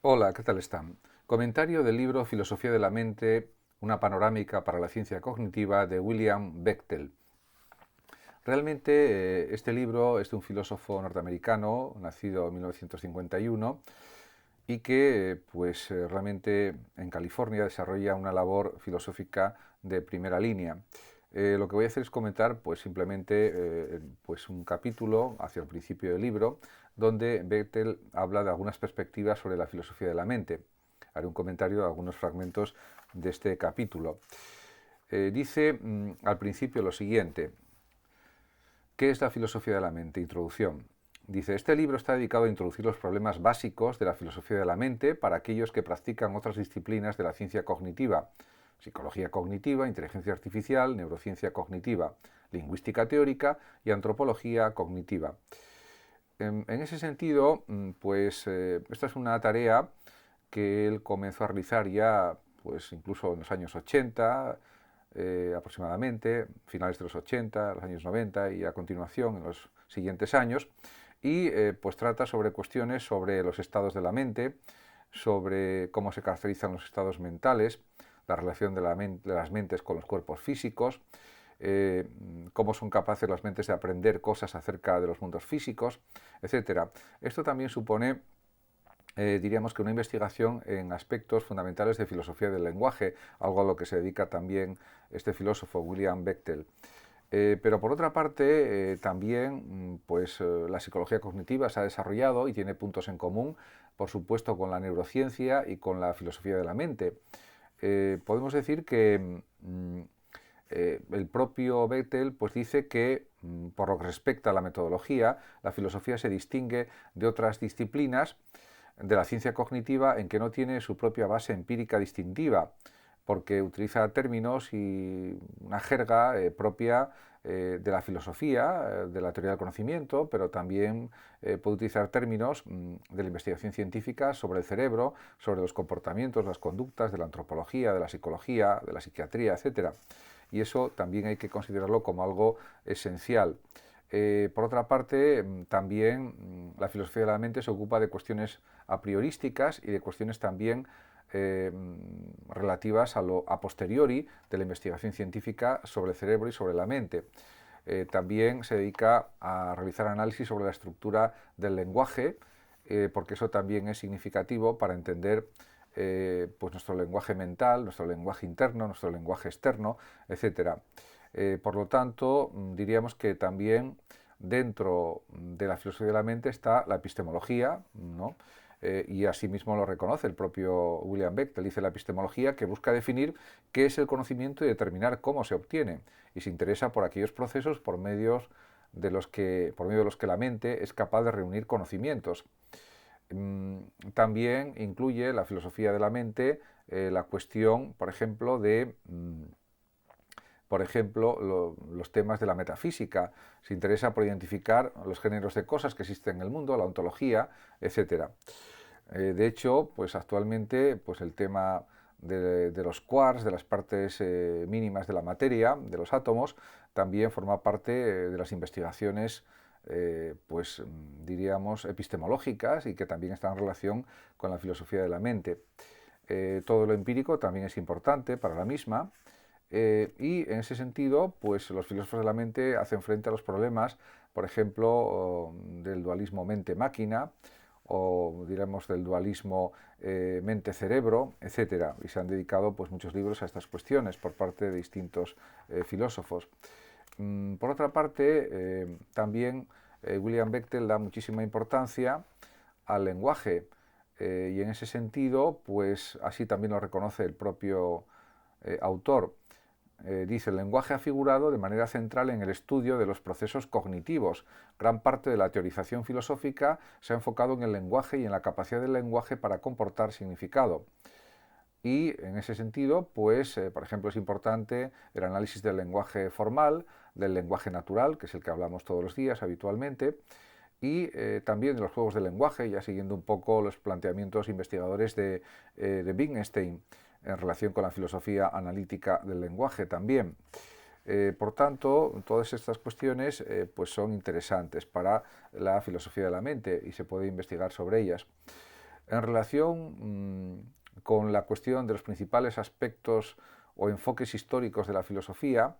Hola, ¿qué tal están? Comentario del libro Filosofía de la mente, una panorámica para la ciencia cognitiva de William Bechtel. Realmente este libro es de un filósofo norteamericano, nacido en 1951, y que realmente en California desarrolla una labor filosófica de primera línea. Lo que voy a hacer es comentar simplemente un capítulo hacia el principio del libro donde Bechtel habla de algunas perspectivas sobre la filosofía de la mente. Haré un comentario de algunos fragmentos de este capítulo. Dice al principio lo siguiente: ¿qué es la filosofía de la mente? Introducción. Dice, este libro está dedicado a introducir los problemas básicos de la filosofía de la mente para aquellos que practican otras disciplinas de la ciencia cognitiva: psicología cognitiva, inteligencia artificial, neurociencia cognitiva, lingüística teórica y antropología cognitiva. En ese sentido, esta es una tarea que él comenzó a realizar ya incluso en los años 80, aproximadamente, finales de los 80, los años 90 y a continuación en los siguientes años, y trata sobre cuestiones sobre los estados de la mente, sobre cómo se caracterizan los estados mentales, la relación de las mentes con los cuerpos físicos, eh, cómo son capaces las mentes de aprender cosas acerca de los mundos físicos, etcétera. Esto también supone diríamos que una investigación en aspectos fundamentales de filosofía del lenguaje, algo a lo que se dedica también este filósofo William Bechtel. Pero por otra parte, también la psicología cognitiva se ha desarrollado y tiene puntos en común, por supuesto, con la neurociencia y con la filosofía de la mente. Podemos decir que el propio Bechtel dice que, por lo que respecta a la metodología, la filosofía se distingue de otras disciplinas de la ciencia cognitiva en que no tiene su propia base empírica distintiva, porque utiliza términos y una jerga propia de la filosofía, de la teoría del conocimiento, pero también puede utilizar términos de la investigación científica sobre el cerebro, sobre los comportamientos, las conductas, de la antropología, de la psicología, de la psiquiatría, etc. Y eso también hay que considerarlo como algo esencial. Por otra parte, también la filosofía de la mente se ocupa de cuestiones a priorísticas y de cuestiones también relativas a lo a posteriori de la investigación científica sobre el cerebro y sobre la mente. También se dedica a realizar análisis sobre la estructura del lenguaje, porque eso también es significativo para entender nuestro lenguaje mental, nuestro lenguaje interno, nuestro lenguaje externo, etcétera. Por lo tanto, diríamos que también dentro de la filosofía de la mente está la epistemología, ¿no? Y asimismo lo reconoce el propio William Bechtel. Dice la epistemología que busca definir qué es el conocimiento y determinar cómo se obtiene, y se interesa por aquellos procesos por medio de los que la mente es capaz de reunir conocimientos. También incluye la filosofía de la mente la cuestión, por ejemplo, de los temas de la metafísica. Se interesa por identificar los géneros de cosas que existen en el mundo, la ontología, etcétera. De hecho, actualmente el tema de los quarks, de las partes mínimas de la materia, de los átomos, también forma parte de las investigaciones diríamos epistemológicas, y que también están en relación con la filosofía de la mente. Todo lo empírico también es importante para la misma, y en ese sentido los filósofos de la mente hacen frente a los problemas, por ejemplo, del dualismo mente-máquina, o diremos del dualismo mente-cerebro, etcétera, y se han dedicado muchos libros a estas cuestiones por parte de distintos filósofos. Por otra parte, también William Bechtel da muchísima importancia al lenguaje, y en ese sentido, así también lo reconoce el propio autor. Dice, el lenguaje ha figurado de manera central en el estudio de los procesos cognitivos. Gran parte de la teorización filosófica se ha enfocado en el lenguaje y en la capacidad del lenguaje para comportar significado. Y en ese sentido, por ejemplo, es importante el análisis del lenguaje formal, del lenguaje natural, que es el que hablamos todos los días habitualmente, y también de los juegos de lenguaje, ya siguiendo un poco los planteamientos investigadores de Wittgenstein en relación con la filosofía analítica del lenguaje también. Por tanto, todas estas cuestiones son interesantes para la filosofía de la mente y se puede investigar sobre ellas. En relación con la cuestión de los principales aspectos o enfoques históricos de la filosofía,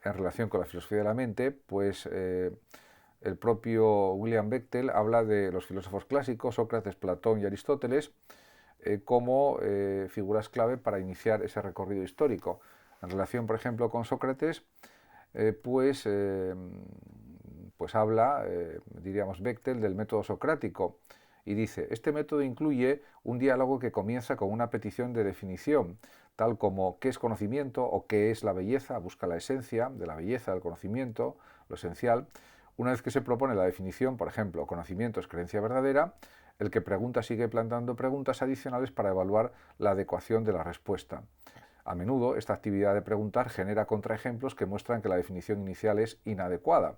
en relación con la filosofía de la mente, pues el propio William Bechtel habla de los filósofos clásicos, Sócrates, Platón y Aristóteles, como figuras clave para iniciar ese recorrido histórico. En relación, por ejemplo, con Sócrates, pues habla, diríamos, Bechtel del método socrático y dice, este método incluye un diálogo que comienza con una petición de definición, tal como qué es conocimiento o qué es la belleza, busca la esencia de la belleza, del conocimiento, lo esencial. Una vez que se propone la definición, por ejemplo, conocimiento es creencia verdadera, el que pregunta sigue planteando preguntas adicionales para evaluar la adecuación de la respuesta. A menudo, esta actividad de preguntar genera contraejemplos que muestran que la definición inicial es inadecuada.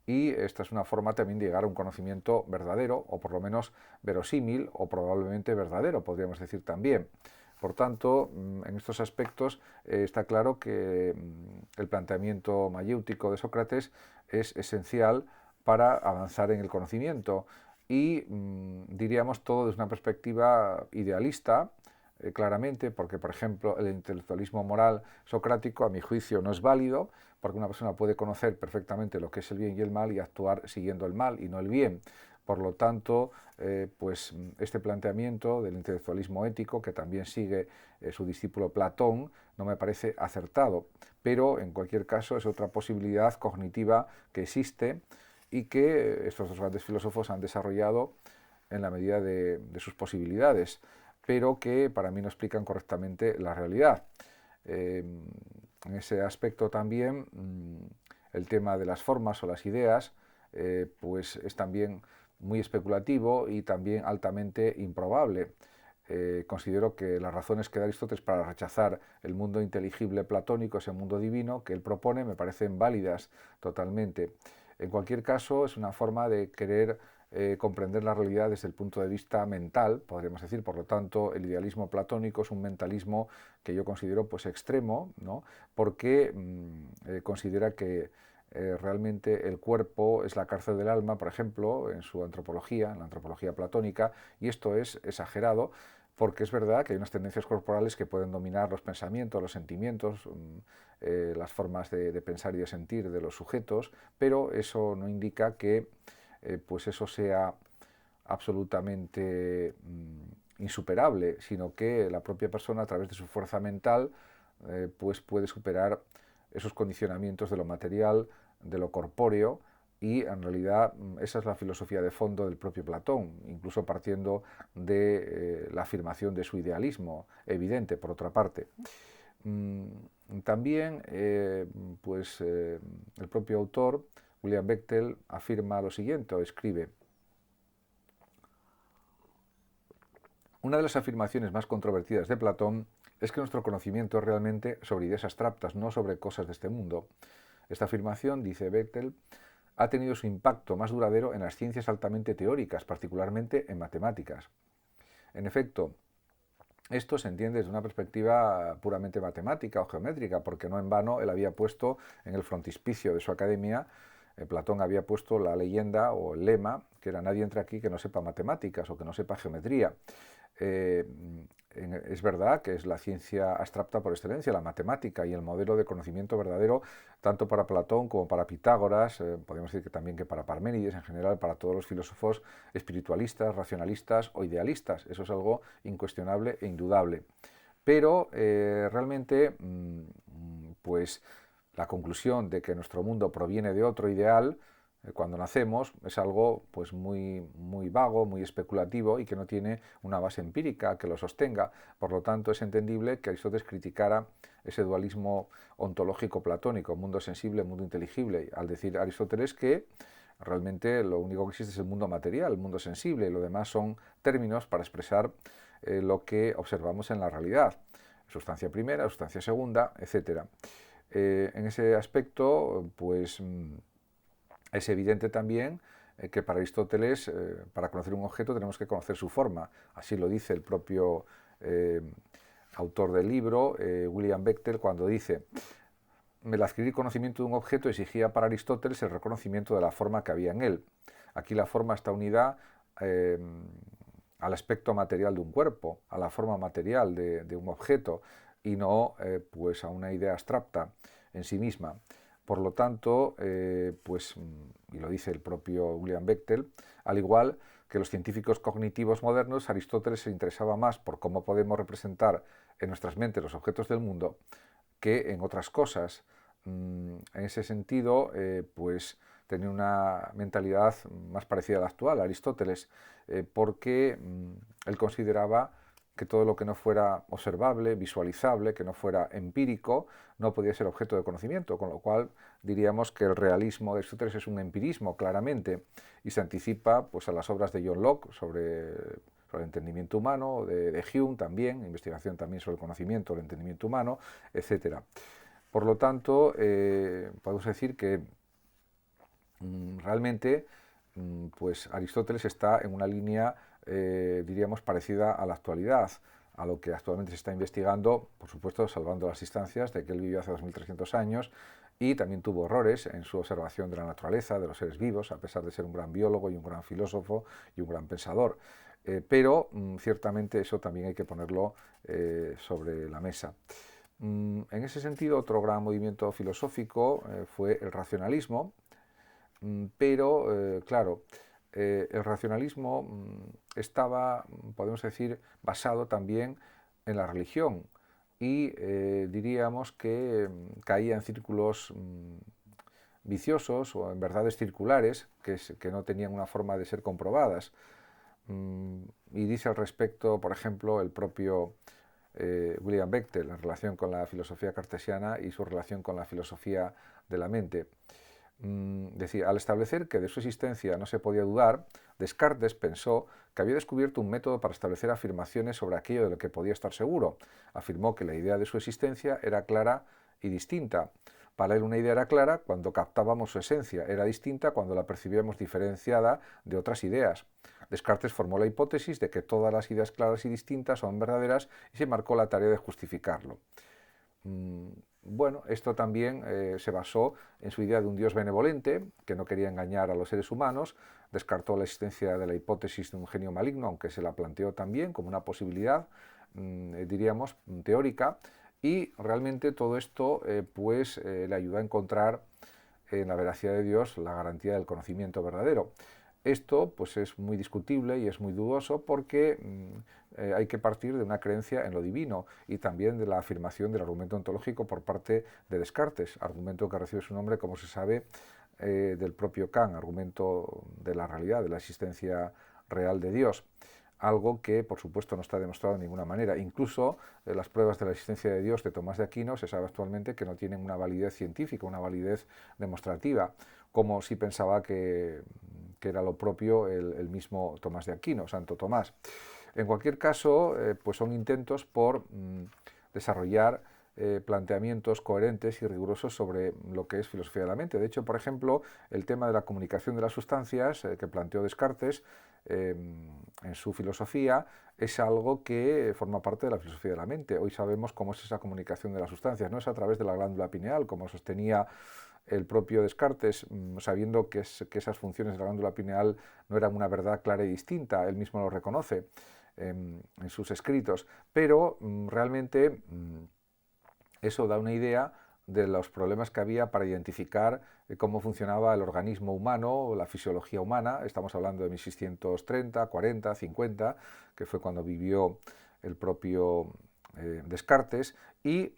Y esta es una forma también de llegar a un conocimiento verdadero, o por lo menos verosímil, o probablemente verdadero, podríamos decir también. Por tanto, en estos aspectos está claro que el planteamiento mayéutico de Sócrates es esencial para avanzar en el conocimiento y diríamos todo desde una perspectiva idealista, claramente, porque por ejemplo el intelectualismo moral socrático a mi juicio no es válido, porque una persona puede conocer perfectamente lo que es el bien y el mal y actuar siguiendo el mal y no el bien. Por lo tanto, pues este planteamiento del intelectualismo ético, que también sigue su discípulo Platón, no me parece acertado, pero en cualquier caso es otra posibilidad cognitiva que existe y que estos dos grandes filósofos han desarrollado en la medida de sus posibilidades, pero que para mí no explican correctamente la realidad. En ese aspecto también el tema de las formas o las ideas pues es también muy especulativo y también altamente improbable. Considero que las razones que da Aristóteles para rechazar el mundo inteligible platónico, ese mundo divino que él propone, me parecen válidas totalmente. En cualquier caso, es una forma de querer comprender la realidad desde el punto de vista mental, podríamos decir. Por lo tanto, el idealismo platónico es un mentalismo que yo considero pues extremo, ¿no? Porque considera que realmente el cuerpo es la cárcel del alma, por ejemplo, en su antropología, en la antropología platónica, y esto es exagerado, porque es verdad que hay unas tendencias corporales que pueden dominar los pensamientos, los sentimientos, las formas de pensar y de sentir de los sujetos, pero eso no indica que pues eso sea absolutamente insuperable, sino que la propia persona a través de su fuerza mental pues puede superar esos condicionamientos de lo material, de lo corpóreo, y en realidad esa es la filosofía de fondo del propio Platón, incluso partiendo de la afirmación de su idealismo evidente, por otra parte. También el propio autor, William Bechtel, afirma lo siguiente, o escribe: una de las afirmaciones más controvertidas de Platón es que nuestro conocimiento es realmente sobre ideas abstractas, no sobre cosas de este mundo. Esta afirmación, dice Bechtel, ha tenido su impacto más duradero en las ciencias altamente teóricas, particularmente en matemáticas. En efecto, esto se entiende desde una perspectiva puramente matemática o geométrica, porque no en vano él había puesto en el frontispicio de su academia, Platón había puesto la leyenda o el lema, que era: nadie entra aquí que no sepa matemáticas o que no sepa geometría. Es verdad que es la ciencia abstracta por excelencia, la matemática, y el modelo de conocimiento verdadero, tanto para Platón como para Pitágoras, podemos decir que también que para Parménides, en general para todos los filósofos espiritualistas, racionalistas o idealistas. Eso es algo incuestionable e indudable. Pero realmente, pues la conclusión de que nuestro mundo proviene de otro ideal, cuando nacemos, es algo pues muy vago, muy especulativo y que no tiene una base empírica que lo sostenga. Por lo tanto, es entendible que Aristóteles criticara ese dualismo ontológico platónico, mundo sensible, mundo inteligible, al decir Aristóteles que realmente lo único que existe es el mundo material, el mundo sensible, y lo demás son términos para expresar lo que observamos en la realidad: sustancia primera, sustancia segunda, etc. En ese aspecto, pues es evidente también que para Aristóteles, para conocer un objeto tenemos que conocer su forma. Así lo dice el propio autor del libro, William Bechtel, cuando dice: el adquirir conocimiento de un objeto exigía para Aristóteles el reconocimiento de la forma que había en él. Aquí la forma está unida al aspecto material de un cuerpo, a la forma material de un objeto y no pues a una idea abstracta en sí misma. Por lo tanto, y lo dice el propio William Bechtel, al igual que los científicos cognitivos modernos, Aristóteles se interesaba más por cómo podemos representar en nuestras mentes los objetos del mundo que en otras cosas. En ese sentido, tenía una mentalidad más parecida a la actual, Aristóteles, porque él consideraba que todo lo que no fuera observable, visualizable, que no fuera empírico, no podía ser objeto de conocimiento, con lo cual diríamos que el realismo de Aristóteles es un empirismo, claramente, y se anticipa pues, a las obras de John Locke sobre el entendimiento humano, de Hume también, investigación también sobre el conocimiento, el entendimiento humano, etc. Por lo tanto, podemos decir que realmente pues Aristóteles está en una línea, diríamos, parecida a la actualidad, a lo que actualmente se está investigando, por supuesto, salvando las distancias de que él vivió hace 2300 años y también tuvo errores en su observación de la naturaleza, de los seres vivos, a pesar de ser un gran biólogo y un gran filósofo y un gran pensador. Pero ciertamente eso también hay que ponerlo sobre la mesa. En ese sentido, otro gran movimiento filosófico fue el racionalismo, pero claro, el racionalismo estaba, podemos decir, basado también en la religión y diríamos que caía en círculos viciosos o en verdades circulares que no tenían una forma de ser comprobadas. Y dice al respecto, por ejemplo, el propio William Bechtel en relación con la filosofía cartesiana y su relación con la filosofía de la mente. Decía, al establecer que de su existencia no se podía dudar, Descartes pensó que había descubierto un método para establecer afirmaciones sobre aquello de lo que podía estar seguro. Afirmó que la idea de su existencia era clara y distinta. Para él una idea era clara cuando captábamos su esencia, era distinta cuando la percibíamos diferenciada de otras ideas. Descartes formó la hipótesis de que todas las ideas claras y distintas son verdaderas y se marcó la tarea de justificarlo. Bueno, esto también se basó en su idea de un Dios benevolente, que no quería engañar a los seres humanos, descartó la existencia de la hipótesis de un genio maligno, aunque se la planteó también como una posibilidad, diríamos, teórica, y realmente todo esto le ayudó a encontrar en la veracidad de Dios la garantía del conocimiento verdadero. Esto pues, es muy discutible y es muy dudoso porque hay que partir de una creencia en lo divino y también de la afirmación del argumento ontológico por parte de Descartes, argumento que recibe su nombre, como se sabe, del propio Kant, argumento de la realidad, de la existencia real de Dios. Algo que, por supuesto, no está demostrado de ninguna manera. Incluso las pruebas de la existencia de Dios de Tomás de Aquino se sabe actualmente que no tienen una validez científica, una validez demostrativa, como si pensaba que era lo propio el mismo Tomás de Aquino, Santo Tomás. En cualquier caso, pues son intentos por desarrollar planteamientos coherentes y rigurosos sobre lo que es filosofía de la mente. De hecho, por ejemplo, el tema de la comunicación de las sustancias que planteó Descartes en su filosofía es algo que forma parte de la filosofía de la mente. Hoy sabemos cómo es esa comunicación de las sustancias, no es a través de la glándula pineal, como sostenía el propio Descartes, sabiendo que esas funciones de la glándula pineal no eran una verdad clara y distinta, él mismo lo reconoce en sus escritos, pero realmente eso da una idea de los problemas que había para identificar cómo funcionaba el organismo humano, la fisiología humana. Estamos hablando de 1630, 40, 50, que fue cuando vivió el propio Descartes, y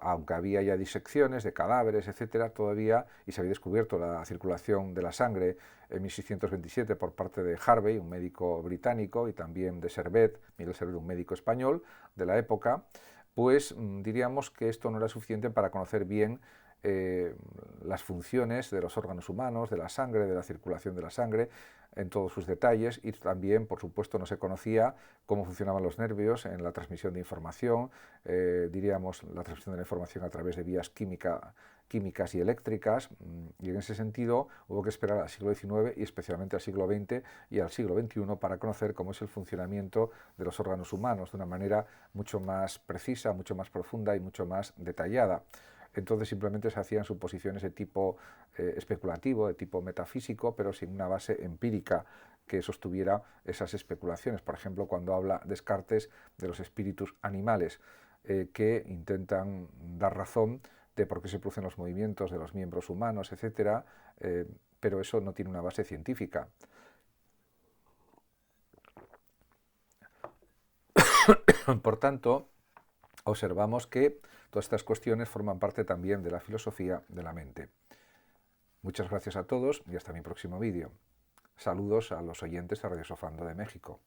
aunque había ya disecciones de cadáveres, etcétera, todavía, y se había descubierto la circulación de la sangre en 1627 por parte de Harvey, un médico británico, y también de Servet, Miguel Servet, un médico español de la época, pues diríamos que esto no era suficiente para conocer bien las funciones de los órganos humanos, de la sangre, de la circulación de la sangre, en todos sus detalles, y también, por supuesto, no se conocía cómo funcionaban los nervios en la transmisión de información, diríamos la transmisión de la información a través de vías químicas y eléctricas, y en ese sentido hubo que esperar al siglo XIX y especialmente al siglo XX y al siglo XXI para conocer cómo es el funcionamiento de los órganos humanos de una manera mucho más precisa, mucho más profunda y mucho más detallada. entonces simplemente se hacían suposiciones de tipo especulativo, de tipo metafísico, pero sin una base empírica que sostuviera esas especulaciones. Por ejemplo, cuando habla Descartes de los espíritus animales, que intentan dar razón de por qué se producen los movimientos de los miembros humanos, etcétera, pero eso no tiene una base científica. Por tanto, observamos que todas estas cuestiones forman parte también de la filosofía de la mente. Muchas gracias a todos y hasta mi próximo vídeo. Saludos a los oyentes de Radio Sofando de México.